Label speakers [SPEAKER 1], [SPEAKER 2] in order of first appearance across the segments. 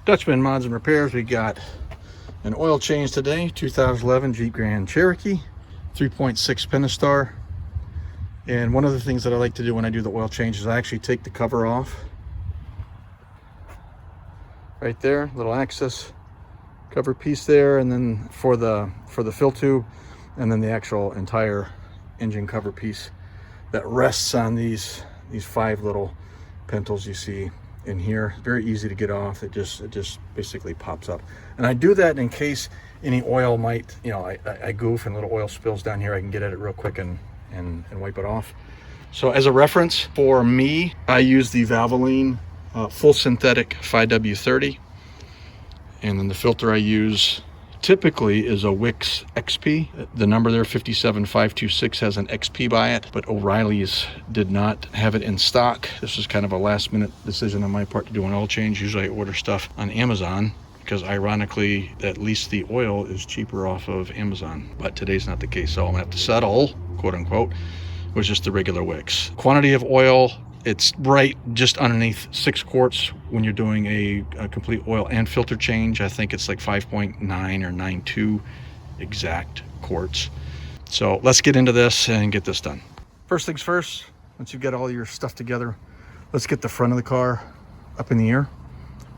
[SPEAKER 1] Dutchman Mods and Repairs. We got an oil change today, 2011 Jeep Grand Cherokee 3.6 Pentastar. And one of the things that I like to do when I do the oil change is I actually take the cover off. Right there, little access cover piece there, and then for the fill tube, and then the actual entire engine cover piece that rests on these 5 little pentals you see in here. Very easy to get off. It just basically pops up. And I do that in case any oil might, you know, I goof and little oil spills down here. I can get at it real quick and wipe it off. So as a reference for me, I use the Valvoline full synthetic 5W30, and then the filter I use typically is a Wix XP. The number there, 57526, has an XP by it, but O'Reilly's did not have it in stock. This is kind of a last minute decision on my part to do an oil change. Usually I order stuff on Amazon because ironically, at least the oil is cheaper off of Amazon, but today's not the case. So I'm gonna have to settle, quote unquote, with just the regular Wix. Quantity of oil, it's right just underneath 6 quarts when you're doing a complete oil and filter change. I think it's like 5.9 or 9.2 exact quarts. So let's get into this and get this done. First things first, once you've got all your stuff together, let's get the front of the car up in the air.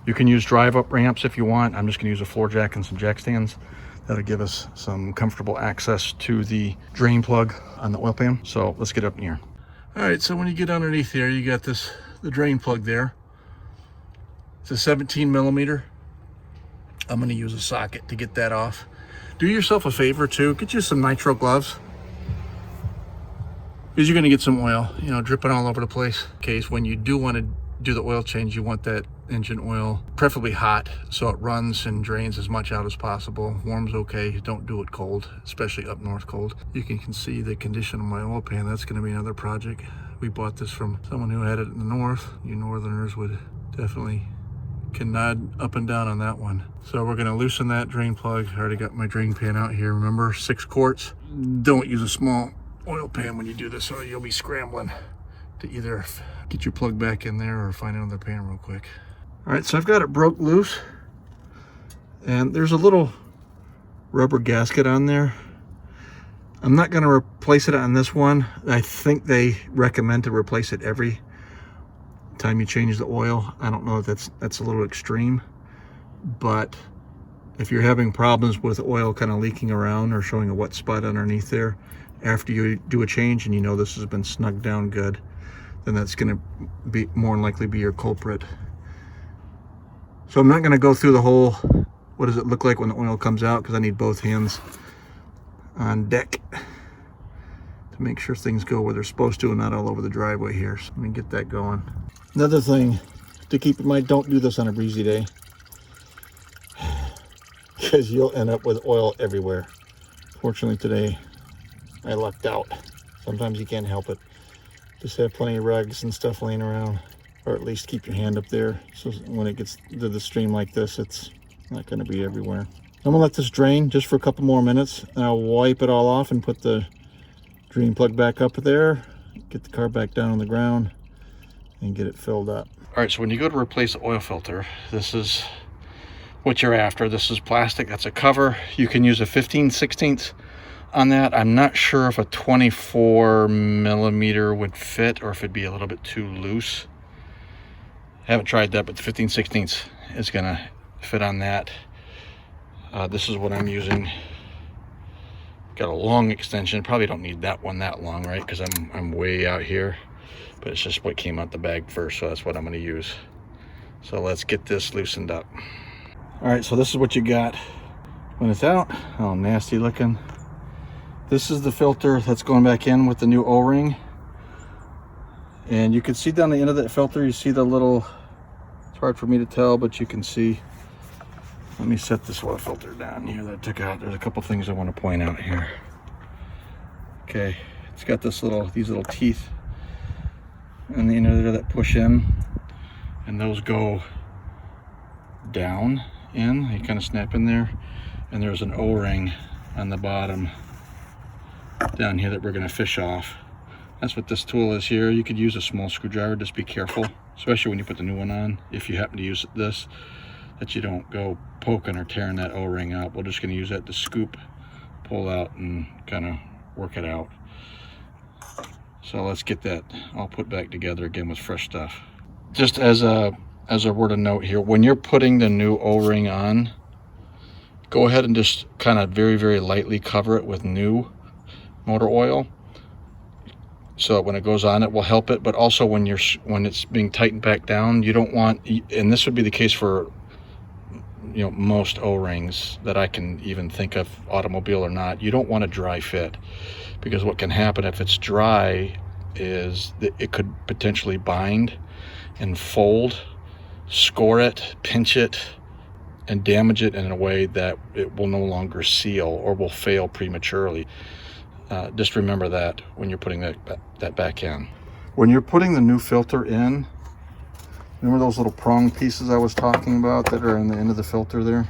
[SPEAKER 1] You can use drive up ramps if you want. I'm just gonna use a floor jack and some jack stands. That'll give us some comfortable access to the drain plug on the oil pan. So let's get up in here. All right, so when you get underneath here, you got the drain plug there. It's a 17 millimeter. I'm gonna use a socket to get that off. Do yourself a favor too, get you some nitro gloves, because you're gonna get some oil, you know, dripping all over the place. In case when you do wanna do the oil change, you want that engine oil preferably hot so it runs and drains as much out as possible. Warm's okay, don't do it cold, especially up north cold. You can see the condition of my oil pan. That's going to be another project. We bought this from someone who had it in the north. You northerners would definitely can nod up and down on that one. So we're going to loosen that drain plug. I already got my drain pan out here. Remember, 6 quarts. Don't use a small oil pan when you do this, or you'll be scrambling to either get your plug back in there or find another pan real quick. All right, so I've got it broke loose, and there's a little rubber gasket on there. I'm not going to replace it on this one. I think they recommend to replace it every time you change the oil. I don't know if that's a little extreme, but if you're having problems with oil kind of leaking around or showing a wet spot underneath there after you do a change and you know this has been snugged down good, then that's going to be more than likely be your culprit. So I'm not going to go through the whole, what does it look like when the oil comes out, because I need both hands on deck to make sure things go where they're supposed to and not all over the driveway here. So let me get that going. Another thing to keep in mind, don't do this on a breezy day, because you'll end up with oil everywhere. Fortunately today I lucked out. Sometimes you can't help it. Just have plenty of rugs and stuff laying around, or at least keep your hand up there so when it gets to the stream like this, it's not going to be everywhere. I'm gonna let this drain just for a couple more minutes, and I'll wipe it all off and put the drain plug back up there, get the car back down on the ground, and get it filled up. All right, so when you go to replace the oil filter, this is what you're after. This is plastic, that's a cover. You can use a 15/16 on that. I'm not sure if a 24 millimeter would fit or if it'd be a little bit too loose. I haven't tried that, but the 15/16 is gonna fit on that. This is what I'm using. Got a long extension. Probably don't need that one that long, right? Because I'm way out here. But it's just what came out the bag first, so that's what I'm gonna use. So let's get this loosened up. All right, so this is what you got when it's out. Oh, nasty looking. This is the filter that's going back in with the new O-ring. And you can see down the end of that filter, you see the little, it's hard for me to tell, but you can see. Let me set this oil filter down here that I took out. There's a couple things I want to point out here. Okay, it's got these little teeth on the end of there that push in, and those go down in. They kind of snap in there, and there's an O-ring on the bottom down here that we're going to fish off. That's what this tool is here. You could use a small screwdriver, just be careful, especially when you put the new one on. If you happen to use this, that you don't go poking or tearing that O-ring out. We're just going to use that to scoop, pull out, and kind of work it out. So let's get that all put back together again with fresh stuff. Just as a word of note here, when you're putting the new O-ring on, go ahead and just kind of very, very lightly cover it with new motor oil. So when it goes on, it will help it. But also when it's being tightened back down, you don't want, and this would be the case for, you know, most O-rings that I can even think of, automobile or not, you don't want a dry fit, because what can happen if it's dry is that it could potentially bind and fold, score it, pinch it, and damage it in a way that it will no longer seal or will fail prematurely. Just remember that when you're putting that back in. When you're putting the new filter in, remember those little prong pieces I was talking about that are in the end of the filter there?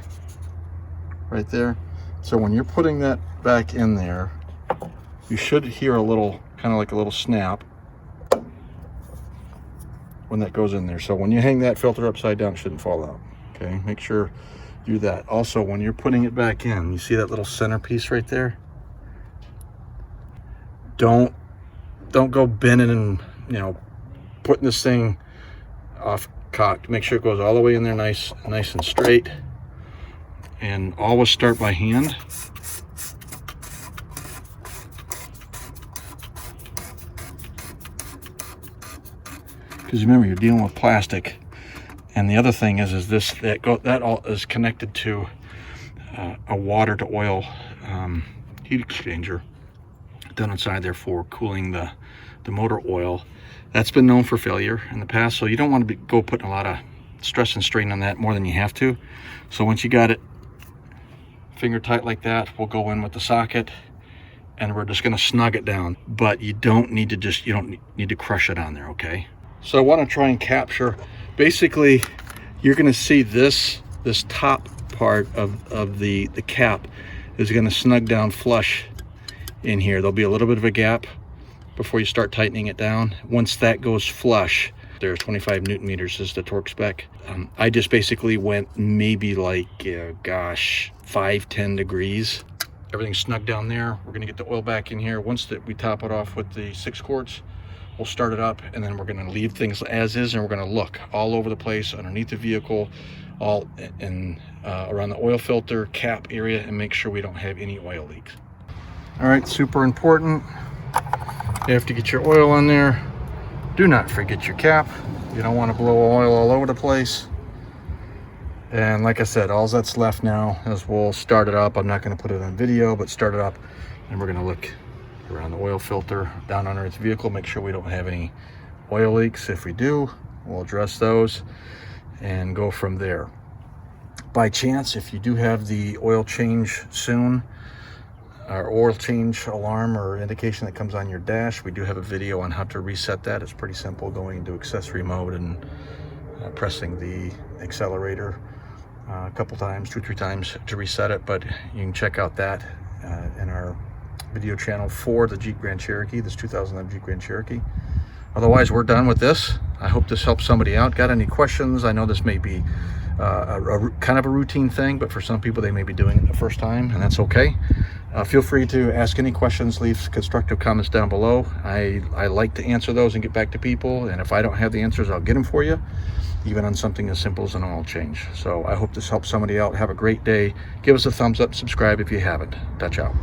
[SPEAKER 1] Right there. So when you're putting that back in there, you should hear a little, kind of like a little snap when that goes in there. So when you hang that filter upside down, it shouldn't fall out. Okay, make sure you do that. Also, when you're putting it back in, you see that little centerpiece right there? Don't go bending and, you know, putting this thing off cocked. Make sure it goes all the way in there nice and straight. And always start by hand. Because remember, you're dealing with plastic. And the other thing is that all is connected to a water to oil heat exchanger done inside there for cooling the motor oil. That's been known for failure in the past, so you don't want to go putting a lot of stress and strain on that more than you have to. So once you got it finger tight like that, we'll go in with the socket and we're just going to snug it down. But you don't need to crush it on there, okay? So I want to try and capture, basically you're going to see this top part of the cap is going to snug down flush in here. There'll be a little bit of a gap before you start tightening it down. Once that goes flush, there's 25 Newton meters is the torque spec. I just basically went maybe like, 5-10 degrees. Everything's snug down there. We're gonna get the oil back in here. Once we top it off with the 6 quarts, we'll start it up, and then we're gonna leave things as is, and we're gonna look all over the place underneath the vehicle, all in around the oil filter cap area, and make sure we don't have any oil leaks. All right, super important. You have to get your oil on there. Do not forget your cap. You don't want to blow oil all over the place. And like I said, all that's left now is we'll start it up. I'm not going to put it on video, but start it up, and we're going to look around the oil filter down under its vehicle, make sure we don't have any oil leaks. If we do, we'll address those and go from there. By chance, if you do have the oil change soon, our oil change alarm or indication that comes on your dash, we do have a video on how to reset that. It's pretty simple, going into accessory mode and pressing the accelerator a couple times, 2-3 times to reset it. But you can check out that in our video channel for the Jeep Grand Cherokee, this 2011 Jeep Grand Cherokee. Otherwise, we're done with this. I hope this helps somebody out. Got any questions? I know this may be kind of a routine thing, but for some people they may be doing it the first time, and that's okay. Feel free to ask any questions, leave constructive comments down below. I like to answer those and get back to people, and if I don't have the answers, I'll get them for you, even on something as simple as an oil change. So I hope this helps somebody out. Have a great day. Give us a thumbs up, subscribe if you haven't. Touch out.